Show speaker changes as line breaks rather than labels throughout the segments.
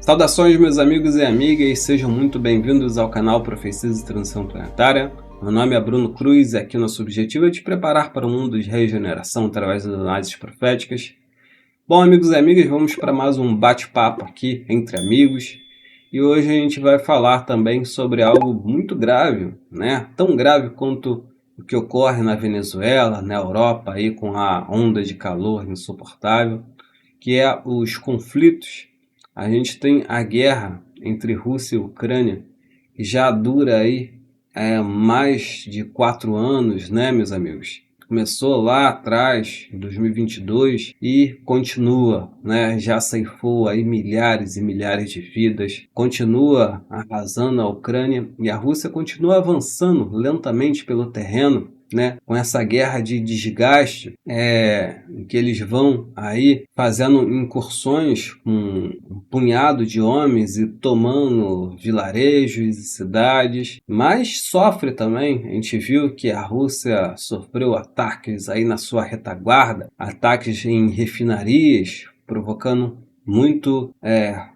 Saudações, meus amigos e amigas, sejam muito bem-vindos ao canal Profecias e Transição Planetária. Meu nome é Bruno Cruz e aqui nosso objetivo é te preparar para o mundo de regeneração através das análises proféticas. Bom, amigos e amigas, vamos para mais um bate-papo aqui entre amigos. E hoje a gente vai falar também sobre algo muito grave, né? Tão grave quanto o que ocorre na Venezuela, na Europa, aí com a onda de calor insuportável, que é os conflitos. A gente tem a guerra entre Rússia e Ucrânia, que já dura aí mais de 4 anos, né, meus amigos? Começou lá atrás, em 2022, e continua, né? Já ceifou aí milhares e milhares de vidas, continua arrasando a Ucrânia e a Rússia continua avançando lentamente pelo terreno, né, com essa guerra de desgaste, em que eles vão aí fazendo incursões com um punhado de homens e tomando vilarejos e cidades, mas sofre também. A gente viu que a Rússia sofreu ataques aí na sua retaguarda, ataques em refinarias, provocando muito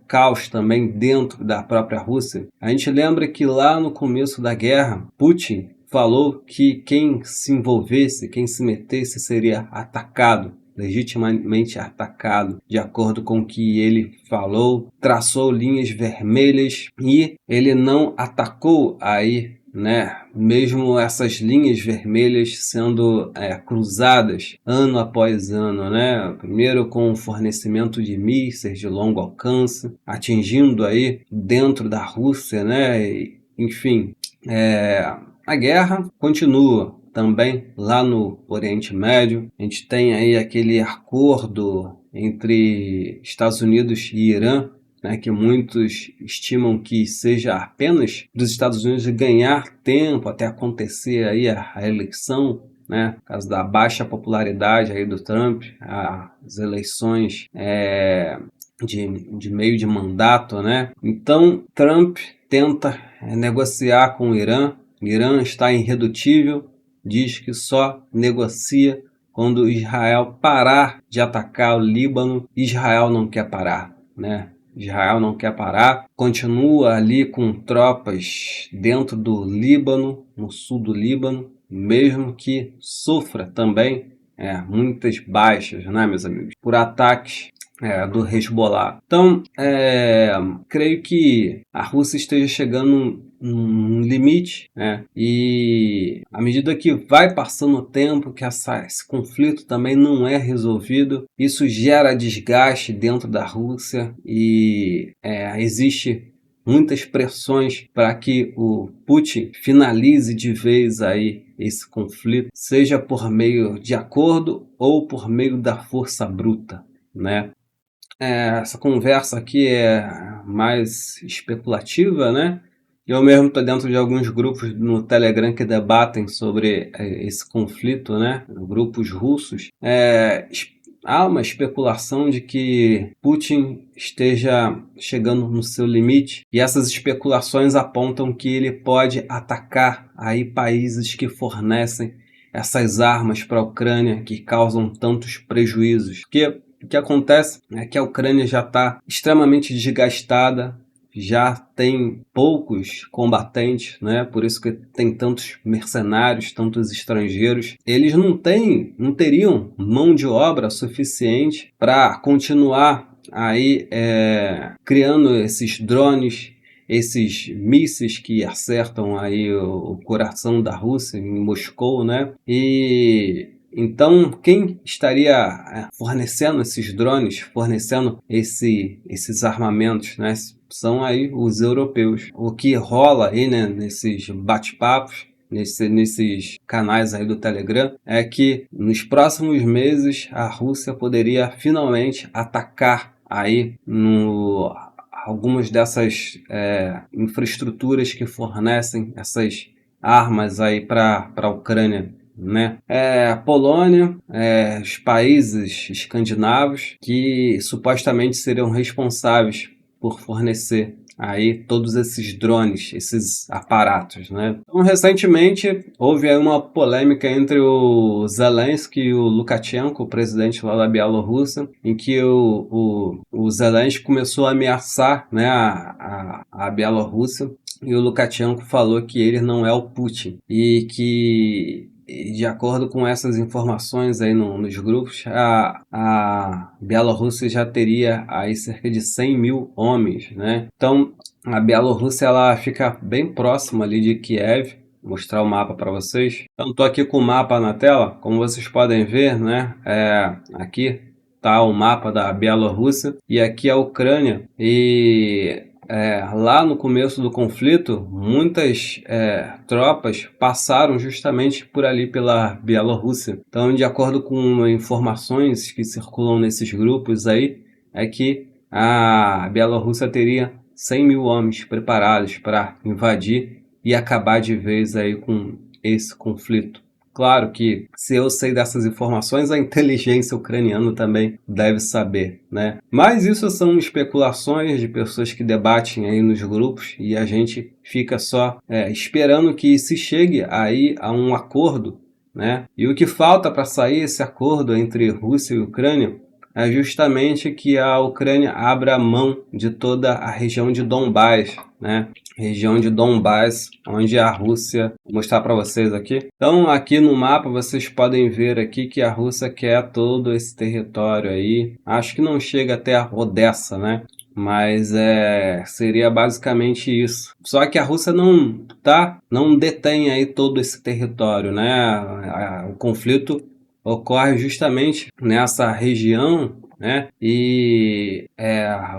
caos também dentro da própria Rússia. A gente lembra que lá no começo da guerra, Putin falou que quem se envolvesse, quem se metesse seria atacado, legitimamente atacado, de acordo com o que ele falou, traçou linhas vermelhas e ele não atacou aí, né? Mesmo essas linhas vermelhas sendo cruzadas ano após ano, né? Primeiro com o fornecimento de mísseis de longo alcance, atingindo aí dentro da Rússia, né? Enfim, a guerra continua também lá no Oriente Médio. A gente tem aí aquele acordo entre Estados Unidos e Irã, né, que muitos estimam que seja apenas dos Estados Unidos ganhar tempo até acontecer aí a eleição, né, por causa da baixa popularidade aí do Trump, as eleições de meio de mandato, né? Então Trump tenta negociar com o Irã. O Irã está irredutível, diz que só negocia quando Israel parar de atacar o Líbano. Israel não quer parar, né? Israel não quer parar, continua ali com tropas dentro do Líbano, no sul do Líbano, mesmo que sofra também muitas baixas, né, meus amigos, por ataques do Hezbollah. Então, creio que a Rússia esteja chegando num limite, né? E à medida que vai passando o tempo, que esse conflito também não é resolvido, isso gera desgaste dentro da Rússia e existe muitas pressões para que o Putin finalize de vez aí esse conflito, seja por meio de acordo ou por meio da força bruta, né? Essa conversa aqui é mais especulativa, né? Eu mesmo estou dentro de alguns grupos no Telegram que debatem sobre esse conflito, né? Grupos russos. Há uma especulação de que Putin esteja chegando no seu limite e essas especulações apontam que ele pode atacar aí países que fornecem essas armas para a Ucrânia que causam tantos prejuízos. Porque o que acontece é que a Ucrânia já está extremamente desgastada, já tem poucos combatentes, né? Por isso que tem tantos mercenários, tantos estrangeiros. Eles não teriam mão de obra suficiente para continuar aí criando esses drones, esses mísseis que acertam aí o coração da Rússia em Moscou, né? Então, quem estaria fornecendo esses drones, fornecendo esses armamentos, né? São aí os europeus. O que rola aí, né, nesses bate-papos, nesses canais aí do Telegram, é que nos próximos meses a Rússia poderia finalmente atacar aí algumas dessas infraestruturas que fornecem essas armas aí para a Ucrânia, né? A Polônia, os países escandinavos que supostamente seriam responsáveis por fornecer aí todos esses drones, esses aparatos, né? Então, recentemente houve aí uma polêmica entre o Zelensky e o Lukashenko, o presidente lá da Bielorrússia, em que o Zelensky começou a ameaçar, né, a Bielorrússia, e o Lukashenko falou que ele não é o Putin e que, de acordo com essas informações aí nos grupos, a Bielorrússia já teria aí cerca de 100 mil homens, né? Então, a Bielorrússia ela fica bem próxima ali de Kiev. Vou mostrar o mapa para vocês. Então, estou aqui com o mapa na tela. Como vocês podem ver, né? Aqui está o mapa da Bielorrússia e aqui a Ucrânia. E lá no começo do conflito, muitas tropas passaram justamente por ali pela Bielorrússia. Então, de acordo com informações que circulam nesses grupos aí, é que a Bielorrússia teria 100 mil homens preparados para invadir e acabar de vez aí com esse conflito. Claro que, se eu sei dessas informações, a inteligência ucraniana também deve saber, né? Mas isso são especulações de pessoas que debatem aí nos grupos e a gente fica só esperando que se chegue aí a um acordo, né? E o que falta para sair esse acordo entre Rússia e Ucrânia é justamente que a Ucrânia abra mão de toda a região de Donbás, né? Região de Donbás, onde a Rússia... Vou mostrar para vocês aqui. Então, aqui no mapa, vocês podem ver aqui que a Rússia quer todo esse território aí. Acho que não chega até a Odessa, né? Mas seria basicamente isso. Só que a Rússia não detém aí todo esse território, né? O conflito ocorre justamente nessa região, né? E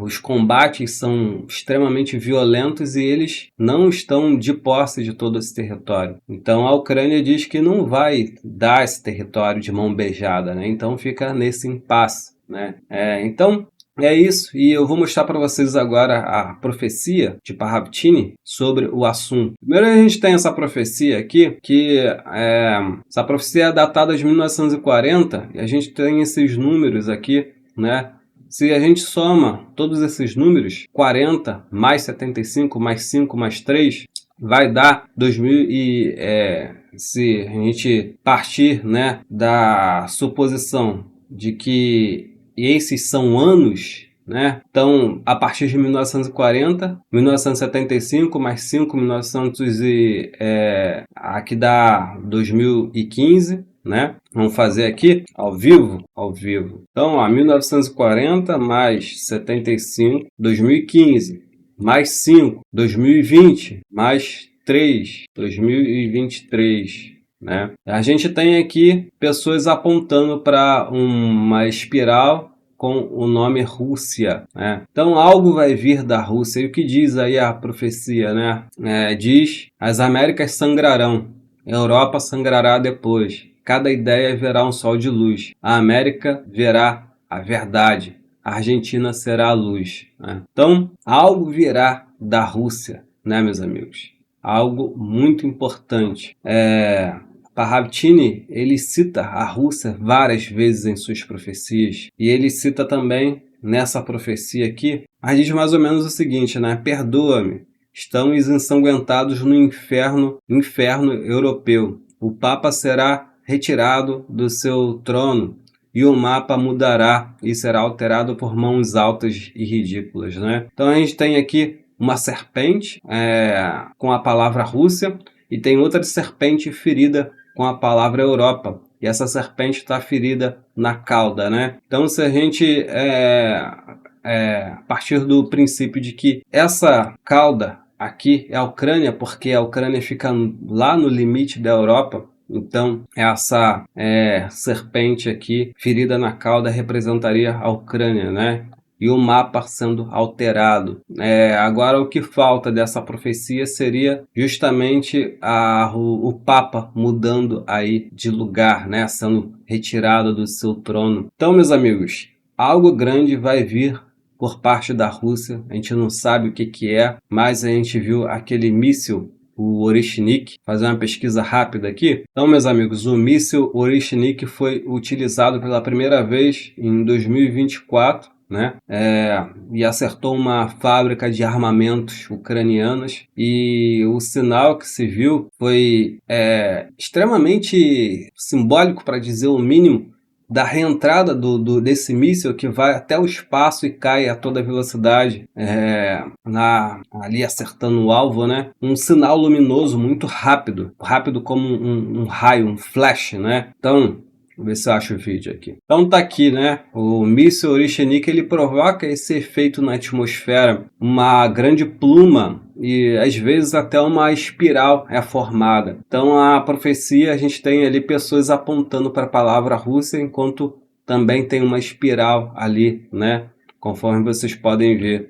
os combates são extremamente violentos e eles não estão de posse de todo esse território. Então a Ucrânia diz que não vai dar esse território de mão beijada, né? Então fica nesse impasse, né? Então é isso, e eu vou mostrar para vocês agora a profecia de Parravtini sobre o assunto. Primeiro a gente tem essa profecia aqui, que essa profecia é datada de 1940, e a gente tem esses números aqui, né? Se a gente soma todos esses números, 40 mais 75 mais 5 mais 3, vai dar 2000 e... se a gente partir, né, da suposição de que esses são anos, né? Então, a partir de 1940, 1975 mais 5, 1900 aqui dá 2015, né? Vamos fazer aqui ao vivo, Então, 1940 mais 75, 2015 mais 5, 2020 mais 3, 2023. Né? A gente tem aqui pessoas apontando para uma espiral com o nome Rússia, né? Então algo vai vir da Rússia. E o que diz aí a profecia, né? Diz: as Américas sangrarão, a Europa sangrará depois. Cada ideia verá um sol de luz. A América verá a verdade. A Argentina será a luz. Né? Então algo virá da Rússia, né, meus amigos? Algo muito importante. Parravtini, ele cita a Rússia várias vezes em suas profecias, e ele cita também nessa profecia aqui, mas diz mais ou menos o seguinte, né? Perdoa-me, estamos ensanguentados no inferno europeu. O Papa será retirado do seu trono e o mapa mudará e será alterado por mãos altas e ridículas, né? Então a gente tem aqui uma serpente com a palavra Rússia e tem outra serpente ferida com a palavra Europa. E essa serpente está ferida na cauda, né? Então, se a gente partir do princípio de que essa cauda aqui é a Ucrânia, porque a Ucrânia fica lá no limite da Europa, então essa serpente aqui, ferida na cauda, representaria a Ucrânia, né? E o mapa sendo alterado. Agora, o que falta dessa profecia seria justamente o Papa mudando aí de lugar, né? Sendo retirado do seu trono. Então, meus amigos, algo grande vai vir por parte da Rússia. A gente não sabe o que é, mas a gente viu aquele míssil, o Orishnik. Fazer uma pesquisa rápida aqui. Então, meus amigos, o míssil Orishnik foi utilizado pela primeira vez em 2024. né? E acertou uma fábrica de armamentos ucranianos, e o sinal que se viu foi extremamente simbólico, para dizer o mínimo, da reentrada desse míssil, que vai até o espaço e cai a toda velocidade, ali acertando o alvo, né? Um sinal luminoso muito rápido, rápido como um raio, um flash, né? Então, vamos ver se eu acho o vídeo aqui. Então tá aqui, né? O míssil Orishnik, ele provoca esse efeito na atmosfera, uma grande pluma, e às vezes até uma espiral é formada. Então a profecia, a gente tem ali pessoas apontando para a palavra Rússia, enquanto também tem uma espiral ali, né? Conforme vocês podem ver.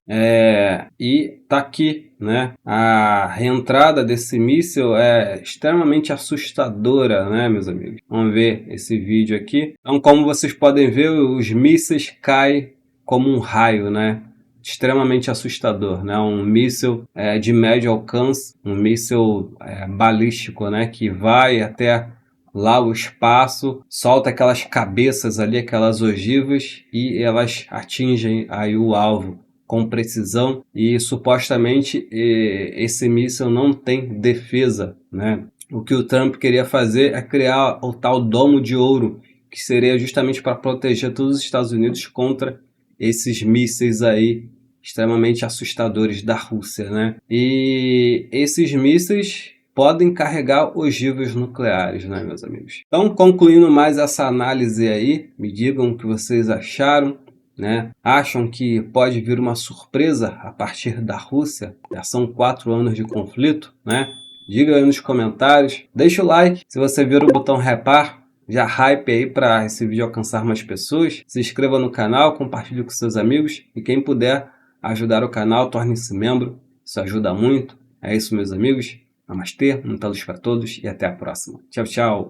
E tá aqui, né? A reentrada desse míssil é extremamente assustadora, né, meus amigos? Vamos ver esse vídeo aqui. Então, como vocês podem ver, os mísseis caem como um raio, né? Extremamente assustador, né? Um míssil de médio alcance, um míssil balístico, né? Que vai até lá o espaço, solta aquelas cabeças ali, aquelas ogivas, e elas atingem aí o alvo com precisão, e supostamente esse míssil não tem defesa, né? O que o Trump queria fazer é criar o tal domo de ouro, que seria justamente para proteger todos os Estados Unidos contra esses mísseis aí extremamente assustadores da Rússia, né? E esses mísseis podem carregar ogivas nucleares, né, meus amigos? Então, concluindo mais essa análise aí, me digam o que vocês acharam, né? Acham que pode vir uma surpresa a partir da Rússia? Já são 4 anos de conflito, né? Diga aí nos comentários, deixa o like, se você viu o botão repar, já hype aí para esse vídeo alcançar mais pessoas, se inscreva no canal, compartilhe com seus amigos, e quem puder ajudar o canal, torne-se membro, isso ajuda muito. É isso, meus amigos. Namastê, muita luz para todos e até a próxima. Tchau, tchau.